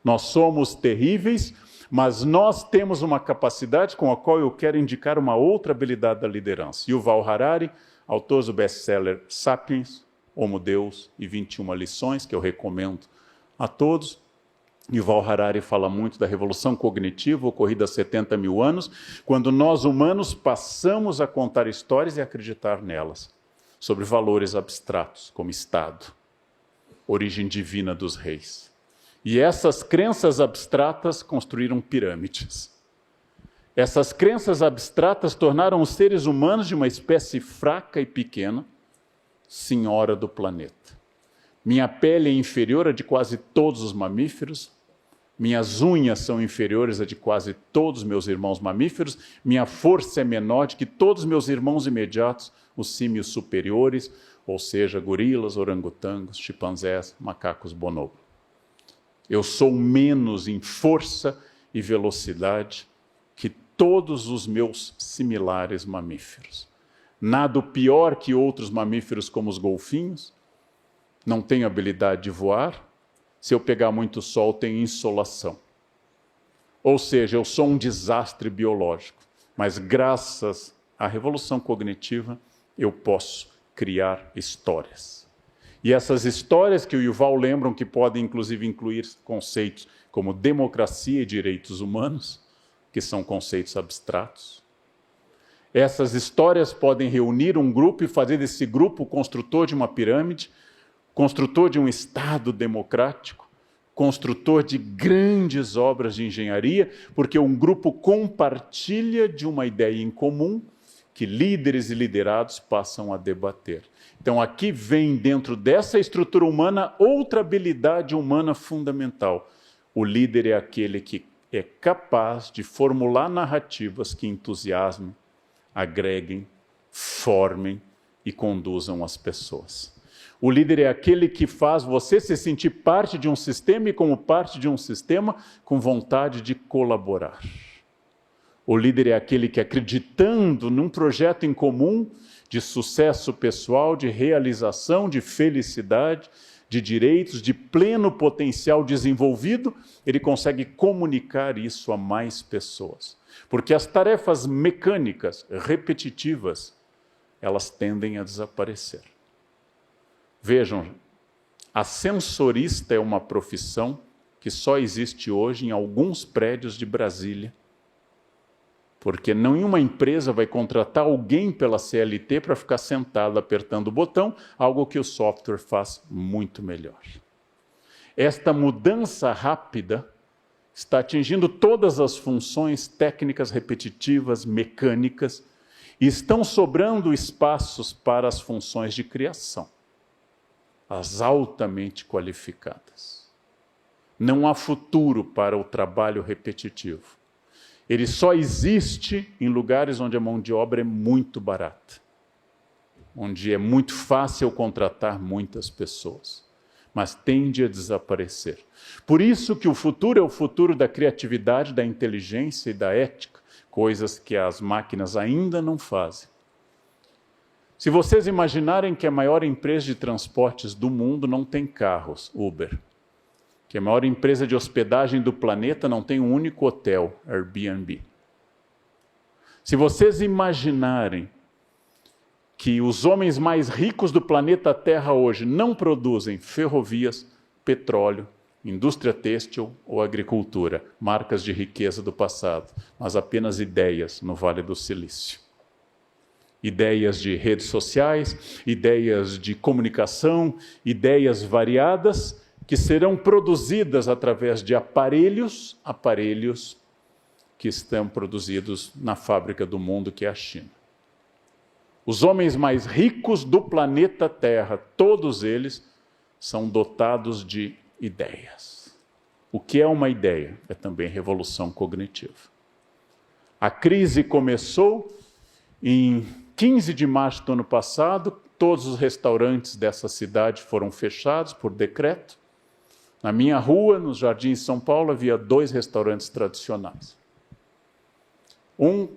Nós somos terríveis, mas nós temos uma capacidade com a qual eu quero indicar uma outra habilidade da liderança. Yuval Harari, autor do best-seller Sapiens, Homo Deus e 21 lições, que eu recomendo a todos. Yuval Harari fala muito da revolução cognitiva ocorrida há 70 mil anos, quando nós humanos passamos a contar histórias e acreditar nelas. sobre valores abstratos, como Estado, origem divina dos reis. E essas crenças abstratas construíram pirâmides. Essas crenças abstratas tornaram os seres humanos de uma espécie fraca e pequena, senhora do planeta. Minha pele é inferior à de quase todos os mamíferos, minhas unhas são inferiores à de quase todos os meus irmãos mamíferos, minha força é menor do que todos os meus irmãos imediatos, os símios superiores, ou seja, gorilas, orangotangos, chimpanzés, macacos bonobo. Eu sou menos em força e velocidade que todos os meus similares mamíferos. Nado pior que outros mamíferos como os golfinhos, não tenho habilidade de voar, se eu pegar muito sol tenho insolação. Ou seja, eu sou um desastre biológico, mas graças à revolução cognitiva eu posso criar histórias. E essas histórias que o Yuval lembram que podem inclusive incluir conceitos como democracia e direitos humanos, que são conceitos abstratos. Essas histórias podem reunir um grupo e fazer desse grupo o construtor de uma pirâmide, construtor de um Estado democrático, construtor de grandes obras de engenharia, porque um grupo compartilha de uma ideia em comum que líderes e liderados passam a debater. Então aqui vem dentro dessa estrutura humana outra habilidade humana fundamental. O líder é aquele que é capaz de formular narrativas que entusiasmem, agreguem, formem e conduzam as pessoas. O líder é aquele que faz você se sentir parte de um sistema e, como parte de um sistema, com vontade de colaborar. O líder é aquele que, acreditando num projeto em comum de sucesso pessoal, de realização, de felicidade, de direitos, de pleno potencial desenvolvido, ele consegue comunicar isso a mais pessoas. Porque as tarefas mecânicas, repetitivas, elas tendem a desaparecer. Vejam, ascensorista é uma profissão que só existe hoje em alguns prédios de Brasília, porque nenhuma empresa vai contratar alguém pela CLT para ficar sentado apertando o botão, algo que o software faz muito melhor. Esta mudança rápida está atingindo todas as funções técnicas repetitivas, mecânicas, e estão sobrando espaços para as funções de criação, as altamente qualificadas. Não há futuro para o trabalho repetitivo. Ele só existe em lugares onde a mão de obra é muito barata, onde é muito fácil contratar muitas pessoas, mas tende a desaparecer. Por isso que o futuro é o futuro da criatividade, da inteligência e da ética, coisas que as máquinas ainda não fazem. Se vocês imaginarem que a maior empresa de transportes do mundo não tem carros, Uber, que a maior empresa de hospedagem do planeta não tem um único hotel, Airbnb. Se vocês imaginarem que os homens mais ricos do planeta Terra hoje não produzem ferrovias, petróleo, indústria têxtil ou agricultura, marcas de riqueza do passado, mas apenas ideias no Vale do Silício. Ideias de redes sociais, ideias de comunicação, ideias variadas, que serão produzidas através de aparelhos que estão produzidos na fábrica do mundo, que é a China. Os homens mais ricos do planeta Terra, todos eles, são dotados de ideias. O que é uma ideia? É também revolução cognitiva. A crise começou em 15 de março do ano passado, todos os restaurantes dessa cidade foram fechados por decreto. Na minha rua, nos Jardins de São Paulo, havia 2 restaurantes tradicionais. Um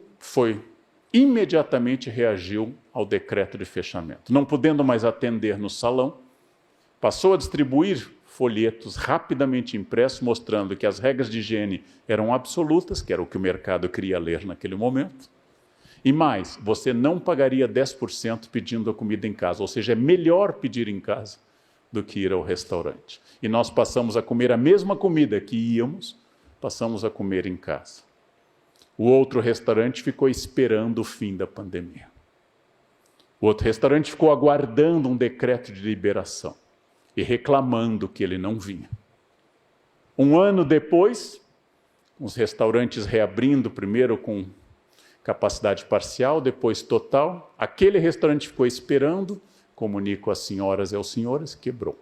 imediatamente reagiu ao decreto de fechamento. Não podendo mais atender no salão, passou a distribuir folhetos rapidamente impressos, mostrando que as regras de higiene eram absolutas, que era o que o mercado queria ler naquele momento. E mais, você não pagaria 10% pedindo a comida em casa, ou seja, é melhor pedir em casa do que ir ao restaurante. E nós passamos a comer a mesma comida que íamos, passamos a comer em casa. O outro restaurante ficou esperando o fim da pandemia. O outro restaurante ficou aguardando um decreto de liberação e reclamando que ele não vinha. Um ano depois, os restaurantes reabrindo, primeiro com capacidade parcial, depois total. Aquele restaurante ficou esperando, comunico às senhoras e aos senhores, quebrou.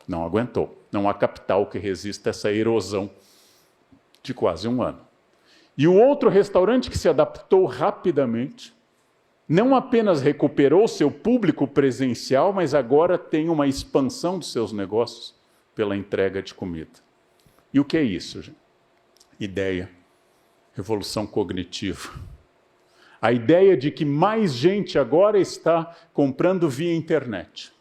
Não aguentou. Não há capital que resista a essa erosão de quase um ano. E o outro restaurante que se adaptou rapidamente, não apenas recuperou seu público presencial, mas agora tem uma expansão dos seus negócios pela entrega de comida. E o que é isso, gente? Ideia. Revolução cognitiva. A ideia de que mais gente agora está comprando via internet.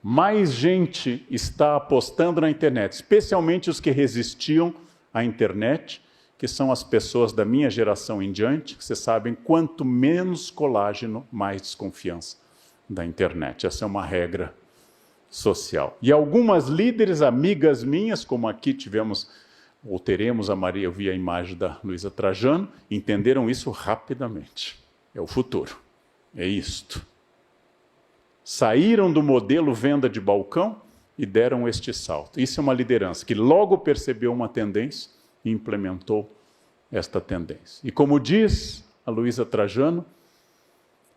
Mais gente está apostando na internet, especialmente os que resistiam à internet, que são as pessoas da minha geração em diante, que vocês sabem, quanto menos colágeno, mais desconfiança da internet. Essa é uma regra social. E algumas líderes, amigas minhas, como aqui tivemos, ou teremos a Maria, eu vi a imagem da Luísa Trajano, entenderam isso rapidamente. É o futuro. É isto. Saíram do modelo venda de balcão e deram este salto. Isso é uma liderança que logo percebeu uma tendência e implementou esta tendência. E como diz a Luísa Trajano,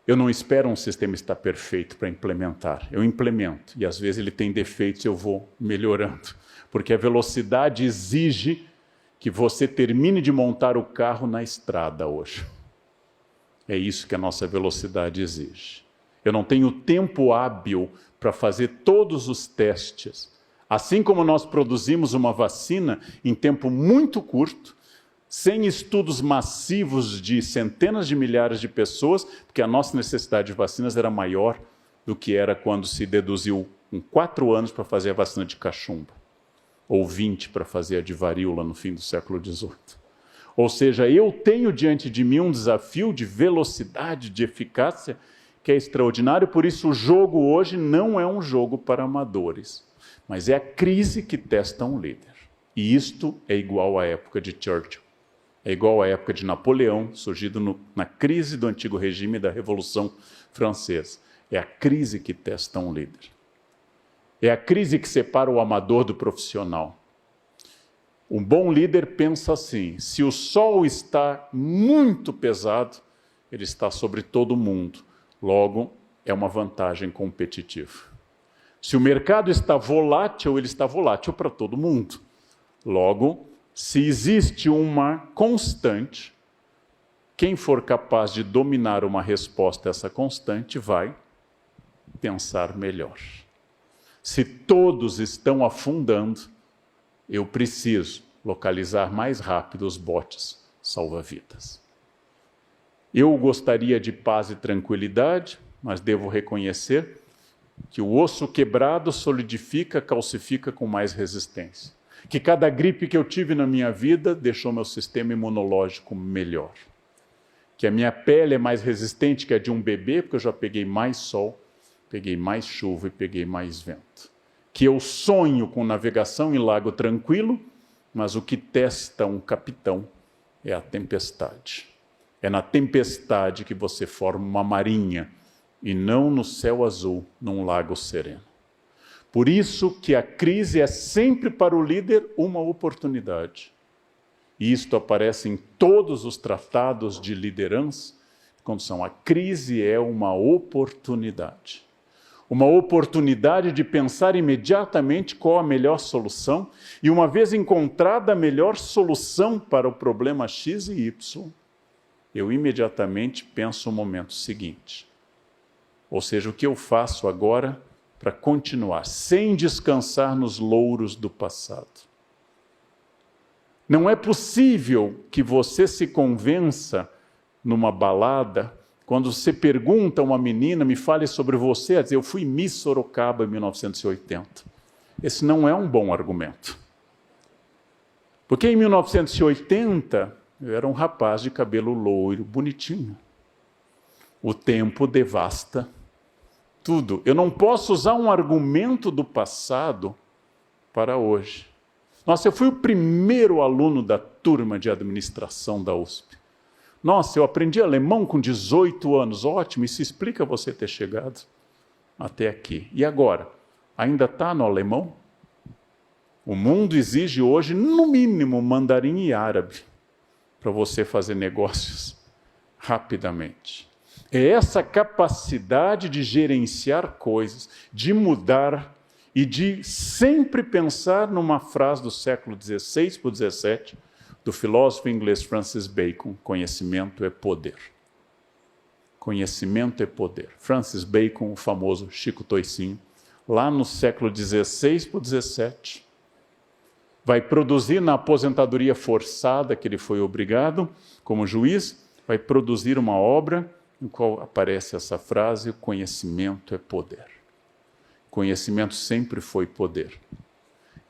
eu não espero um sistema estar perfeito para implementar. Eu implemento. E às vezes ele tem defeitos e eu vou melhorando. Porque a velocidade exige que você termine de montar o carro na estrada hoje. É isso que a nossa velocidade exige. Eu não tenho tempo hábil para fazer todos os testes. Assim como nós produzimos uma vacina em tempo muito curto, sem estudos massivos de centenas de milhares de pessoas, porque a nossa necessidade de vacinas era maior do que era quando se deduziu 4 anos para fazer a vacina de cachumba, ou 20 para fazer a de varíola no fim do século XVIII. Ou seja, eu tenho diante de mim um desafio de velocidade, de eficácia, que é extraordinário, por isso o jogo hoje não é um jogo para amadores, mas é a crise que testa um líder. E isto é igual à época de Churchill. É igual à época de Napoleão, surgido na crise do antigo regime da Revolução Francesa. É a crise que testa um líder. É a crise que separa o amador do profissional. Um bom líder pensa assim: se o sol está muito pesado, ele está sobre todo mundo. Logo, é uma vantagem competitiva. Se o mercado está volátil, ele está volátil para todo mundo. Logo, se existe uma constante, quem for capaz de dominar uma resposta a essa constante vai pensar melhor. Se todos estão afundando, eu preciso localizar mais rápido os botes salva-vidas. Eu gostaria de paz e tranquilidade, mas devo reconhecer que o osso quebrado solidifica, calcifica com mais resistência. Que cada gripe que eu tive na minha vida deixou meu sistema imunológico melhor. Que a minha pele é mais resistente que a de um bebê, porque eu já peguei mais sol, peguei mais chuva e peguei mais vento. Que eu sonho com navegação em lago tranquilo, mas o que testa um capitão é a tempestade. É na tempestade que você forma uma marinha, e não no céu azul, num lago sereno. Por isso que a crise é sempre para o líder uma oportunidade. E isto aparece em todos os tratados de liderança, quando são a crise é uma oportunidade. Uma oportunidade de pensar imediatamente qual a melhor solução, e uma vez encontrada a melhor solução para o problema X e Y, eu imediatamente penso no momento seguinte. Ou seja, o que eu faço agora para continuar, sem descansar nos louros do passado. Não é possível que você se convença numa balada, quando você pergunta a uma menina, me fale sobre você, a dizer, eu fui Miss Sorocaba em 1980. Esse não é um bom argumento. Porque em 1980, eu era um rapaz de cabelo loiro, bonitinho. O tempo devasta tudo. Eu não posso usar um argumento do passado para hoje. Nossa, eu fui o primeiro aluno da turma de administração da USP. Nossa, eu aprendi alemão com 18 anos. Ótimo, isso explica você ter chegado até aqui. E agora? Ainda está no alemão? O mundo exige hoje, no mínimo, mandarim e árabe para você fazer negócios rapidamente. É essa capacidade de gerenciar coisas, de mudar e de sempre pensar numa frase do século XVI para o XVII, do filósofo inglês Francis Bacon: conhecimento é poder. Conhecimento é poder. Francis Bacon, o famoso Chico Toicinho, lá no século XVI para o XVII, vai produzir na aposentadoria forçada que ele foi obrigado como juiz, vai produzir uma obra em qual aparece essa frase: conhecimento é poder. Conhecimento sempre foi poder.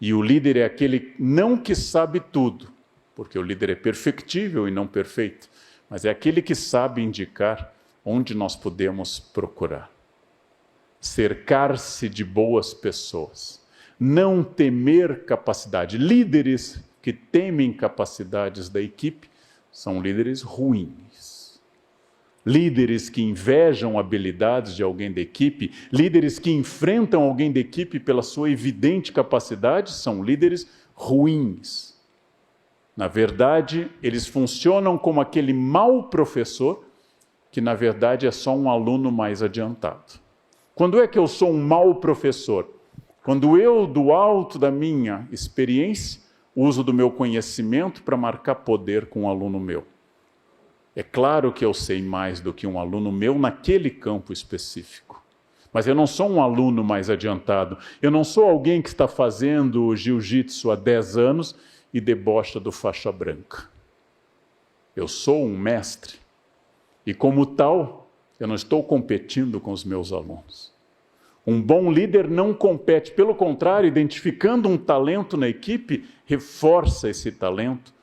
E o líder é aquele não que sabe tudo, porque o líder é perfectível e não perfeito, mas é aquele que sabe indicar onde nós podemos procurar. Cercar-se de boas pessoas. Não temer capacidade. Líderes que temem capacidades da equipe são líderes ruins. Líderes que invejam habilidades de alguém da equipe, líderes que enfrentam alguém da equipe pela sua evidente capacidade, são líderes ruins. Na verdade, eles funcionam como aquele mau professor que, na verdade, é só um aluno mais adiantado. Quando é que eu sou um mau professor? Quando eu, do alto da minha experiência, uso do meu conhecimento para marcar poder com um aluno meu. É claro que eu sei mais do que um aluno meu naquele campo específico. Mas eu não sou um aluno mais adiantado. Eu não sou alguém que está fazendo jiu-jitsu há 10 anos e debocha do faixa branca. Eu sou um mestre. E como tal, eu não estou competindo com os meus alunos. Um bom líder não compete. Pelo contrário, identificando um talento na equipe, reforça esse talento,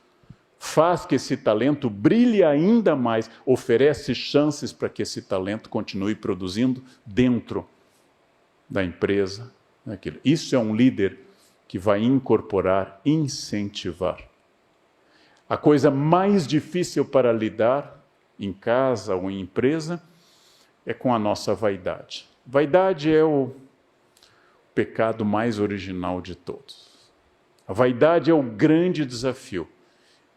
faz que esse talento brilhe ainda mais, oferece chances para que esse talento continue produzindo dentro da empresa. Isso é um líder que vai incorporar, incentivar. A coisa mais difícil para lidar, em casa ou em empresa, é com a nossa vaidade. Vaidade é o pecado mais original de todos. A vaidade é o grande desafio.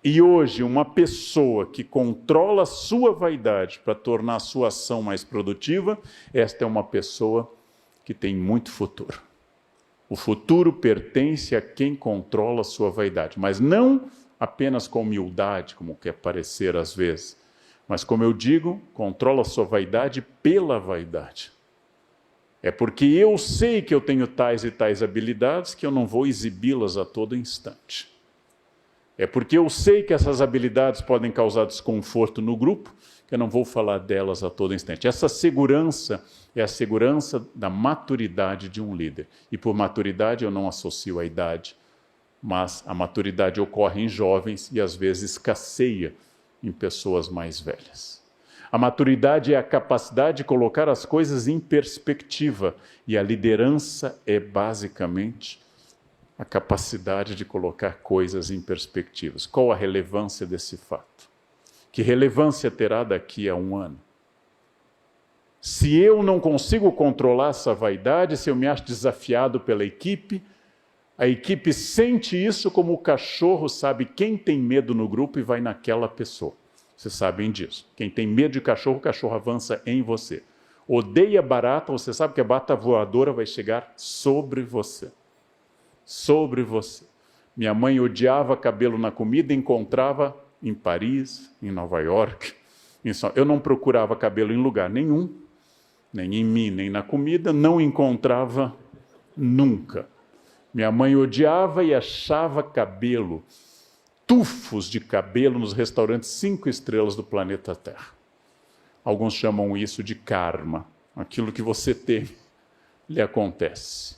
E hoje, uma pessoa que controla a sua vaidade para tornar a sua ação mais produtiva, esta é uma pessoa que tem muito futuro. O futuro pertence a quem controla a sua vaidade, mas não apenas com humildade, como quer parecer às vezes, mas, como eu digo, controla a sua vaidade pela vaidade. É porque eu sei que eu tenho tais e tais habilidades que eu não vou exibi-las a todo instante. É porque eu sei que essas habilidades podem causar desconforto no grupo que eu não vou falar delas a todo instante. Essa segurança é a segurança da maturidade de um líder. E por maturidade eu não associo a idade, mas a maturidade ocorre em jovens e às vezes escasseia em pessoas mais velhas. A maturidade é a capacidade de colocar as coisas em perspectiva, e a liderança é basicamente a capacidade de colocar coisas em perspectivas. Qual a relevância desse fato? Que relevância terá daqui a 1 ano? Se eu não consigo controlar essa vaidade, se eu me acho desafiado pela equipe, a equipe sente isso como o cachorro sabe quem tem medo no grupo e vai naquela pessoa. Vocês sabem disso. Quem tem medo de cachorro, o cachorro avança em você. Odeia barata, você sabe que a barata voadora vai chegar sobre você. Sobre você. Minha mãe odiava cabelo na comida, encontrava em Paris, em Nova York. Eu não procurava cabelo em lugar nenhum, nem em mim, nem na comida, não encontrava nunca. Minha mãe odiava e achava cabelo, tufos de cabelo nos restaurantes 5 estrelas do planeta Terra. Alguns chamam isso de karma. Aquilo que você tem, lhe acontece.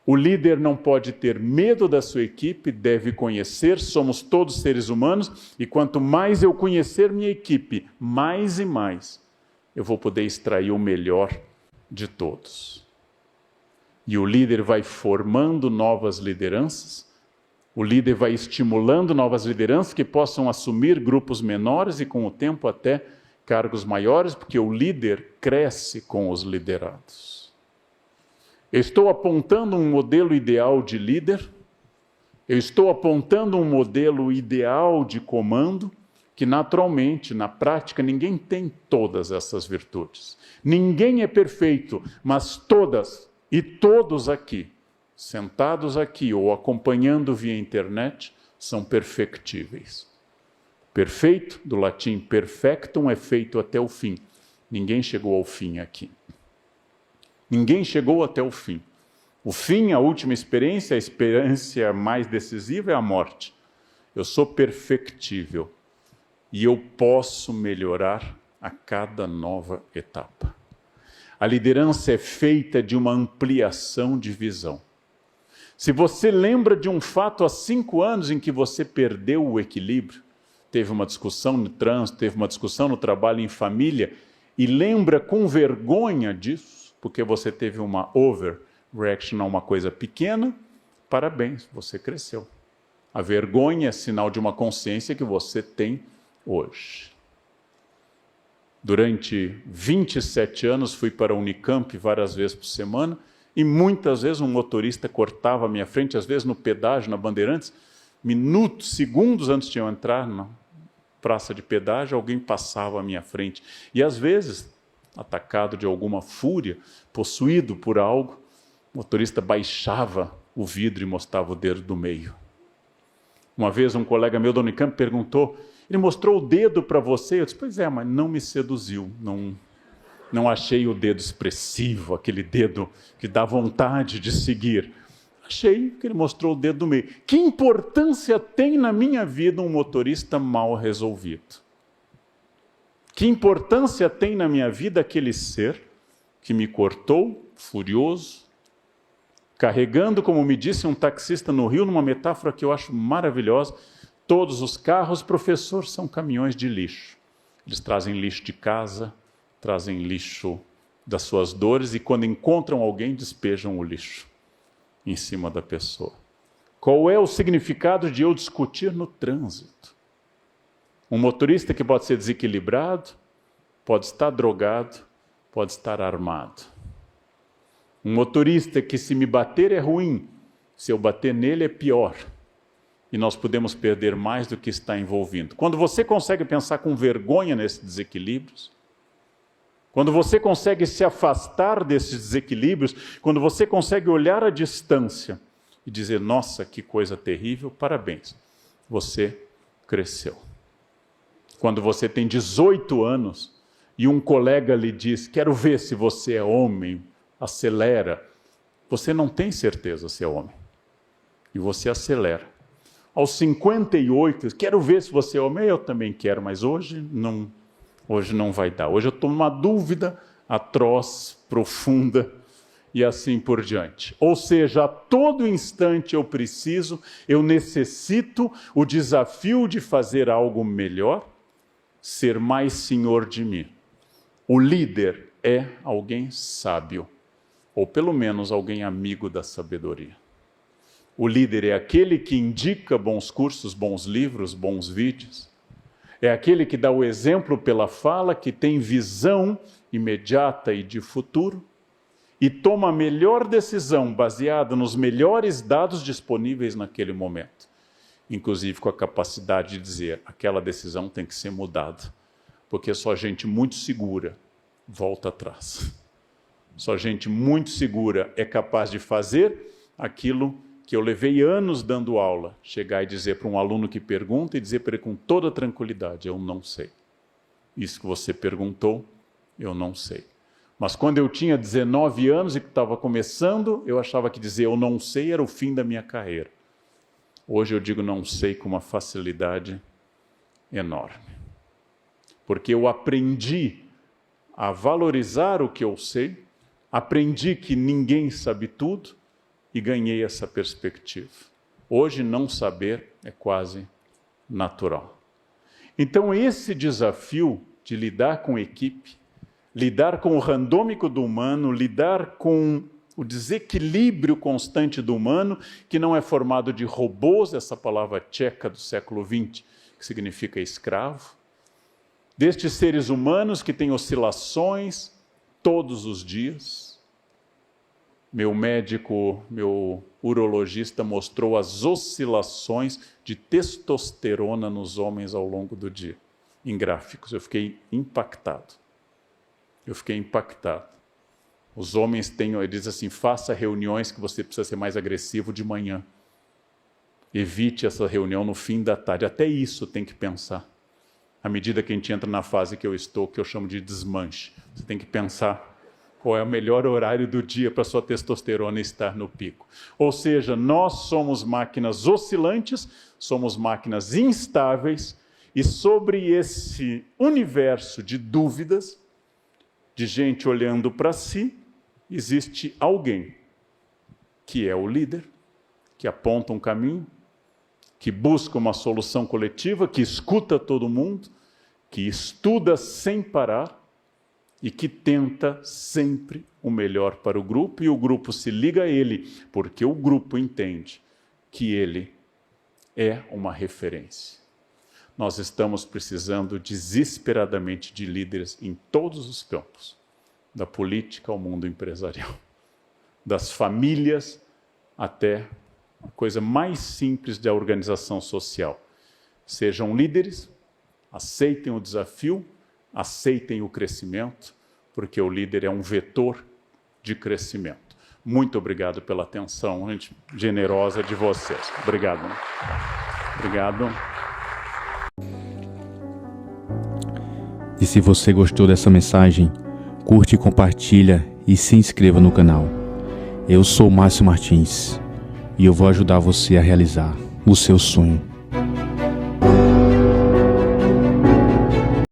O líder não pode ter medo da sua equipe, deve conhecer, somos todos seres humanos, e quanto mais eu conhecer minha equipe, mais e mais, eu vou poder extrair o melhor de todos. E o líder vai formando novas lideranças, O líder vai estimulando novas lideranças que possam assumir grupos menores e, com o tempo, até cargos maiores, porque o líder cresce com os liderados. Eu estou apontando um modelo ideal de líder, eu estou apontando um modelo ideal de comando, que naturalmente, na prática, ninguém tem todas essas virtudes. Ninguém é perfeito, mas todas e todos aqui, sentados aqui ou acompanhando via internet, são perfectíveis. Perfeito, do latim perfectum, é feito até o fim. Ninguém chegou ao fim aqui. Ninguém chegou até o fim. O fim, a última experiência, a experiência mais decisiva é a morte. Eu sou perfectível e eu posso melhorar a cada nova etapa. A liderança é feita de uma ampliação de visão. Se você lembra de um fato há 5 anos em que você perdeu o equilíbrio, teve uma discussão no trânsito, teve uma discussão no trabalho, em família, e lembra com vergonha disso, porque você teve uma overreaction a uma coisa pequena, parabéns, você cresceu. A vergonha é sinal de uma consciência que você tem hoje. Durante 27 anos fui para a Unicamp várias vezes por semana, e muitas vezes um motorista cortava a minha frente, às vezes no pedágio, na Bandeirantes, minutos, segundos antes de eu entrar na praça de pedágio, alguém passava à minha frente. E às vezes, atacado de alguma fúria, possuído por algo, o motorista baixava o vidro e mostrava o dedo do meio. Uma vez um colega meu da Unicamp perguntou, ele mostrou o dedo para você? Eu disse, pois é, mas não me seduziu, não achei o dedo expressivo, aquele dedo que dá vontade de seguir. Achei que ele mostrou o dedo do meio. Que importância tem na minha vida um motorista mal resolvido? Que importância tem na minha vida aquele ser que me cortou, furioso, carregando, como me disse um taxista no Rio, numa metáfora que eu acho maravilhosa, todos os carros, professor, são caminhões de lixo. Eles trazem lixo de casa, trazem lixo das suas dores e quando encontram alguém, despejam o lixo em cima da pessoa. Qual é o significado de eu discutir no trânsito? Um motorista que pode ser desequilibrado, pode estar drogado, pode estar armado. Um motorista que se me bater é ruim, se eu bater nele é pior. E nós podemos perder mais do que está envolvido. Quando você consegue pensar com vergonha nesses desequilíbrios, quando você consegue se afastar desses desequilíbrios, quando você consegue olhar à distância e dizer, nossa, que coisa terrível, parabéns, você cresceu. Quando você tem 18 anos e um colega lhe diz, quero ver se você é homem, acelera, você não tem certeza se é homem. E você acelera. Aos 58, quero ver se você é homem, eu também quero, mas hoje não vai dar. Hoje eu estou numa dúvida atroz, profunda e assim por diante. Ou seja, a todo instante eu necessito o desafio de fazer algo melhor, ser mais senhor de mim. O líder é alguém sábio, ou pelo menos alguém amigo da sabedoria. O líder é aquele que indica bons cursos, bons livros, bons vídeos. É aquele que dá o exemplo pela fala, que tem visão imediata e de futuro e toma a melhor decisão baseada nos melhores dados disponíveis naquele momento. Inclusive com a capacidade de dizer, aquela decisão tem que ser mudada, porque só gente muito segura volta atrás. Só gente muito segura é capaz de fazer aquilo que eu levei anos dando aula, chegar e dizer para um aluno que pergunta e dizer para ele com toda tranquilidade, eu não sei. Isso que você perguntou, eu não sei. Mas quando eu tinha 19 anos e estava começando, eu achava que dizer eu não sei era o fim da minha carreira. Hoje eu digo não sei com uma facilidade enorme. Porque eu aprendi a valorizar o que eu sei, aprendi que ninguém sabe tudo, e ganhei essa perspectiva. Hoje não saber é quase natural. Então esse desafio de lidar com equipe, lidar com o randômico do humano, lidar com o desequilíbrio constante do humano, que não é formado de robôs, essa palavra tcheca do século XX, que significa escravo, destes seres humanos que têm oscilações todos os dias. Meu médico, meu urologista mostrou as oscilações de testosterona nos homens ao longo do dia, em gráficos. Eu fiquei impactado. Os homens têm, ele diz assim, faça reuniões que você precisa ser mais agressivo de manhã. Evite essa reunião no fim da tarde. Até isso tem que pensar. À medida que a gente entra na fase que eu estou, que eu chamo de desmanche, você tem que pensar qual é o melhor horário do dia para sua testosterona estar no pico. Ou seja, nós somos máquinas oscilantes, somos máquinas instáveis, e sobre esse universo de dúvidas, de gente olhando para si, existe alguém que é o líder, que aponta um caminho, que busca uma solução coletiva, que escuta todo mundo, que estuda sem parar e que tenta sempre o melhor para o grupo, e o grupo se liga a ele, porque o grupo entende que ele é uma referência. Nós estamos precisando desesperadamente de líderes em todos os campos, da política ao mundo empresarial, das famílias até a coisa mais simples da organização social. Sejam líderes, aceitem o desafio, aceitem o crescimento, porque o líder é um vetor de crescimento. Muito obrigado pela atenção, gente generosa de vocês. Obrigado. Obrigado. E se você gostou dessa mensagem, curte, compartilha e se inscreva no canal. Eu sou Márcio Martins e eu vou ajudar você a realizar o seu sonho.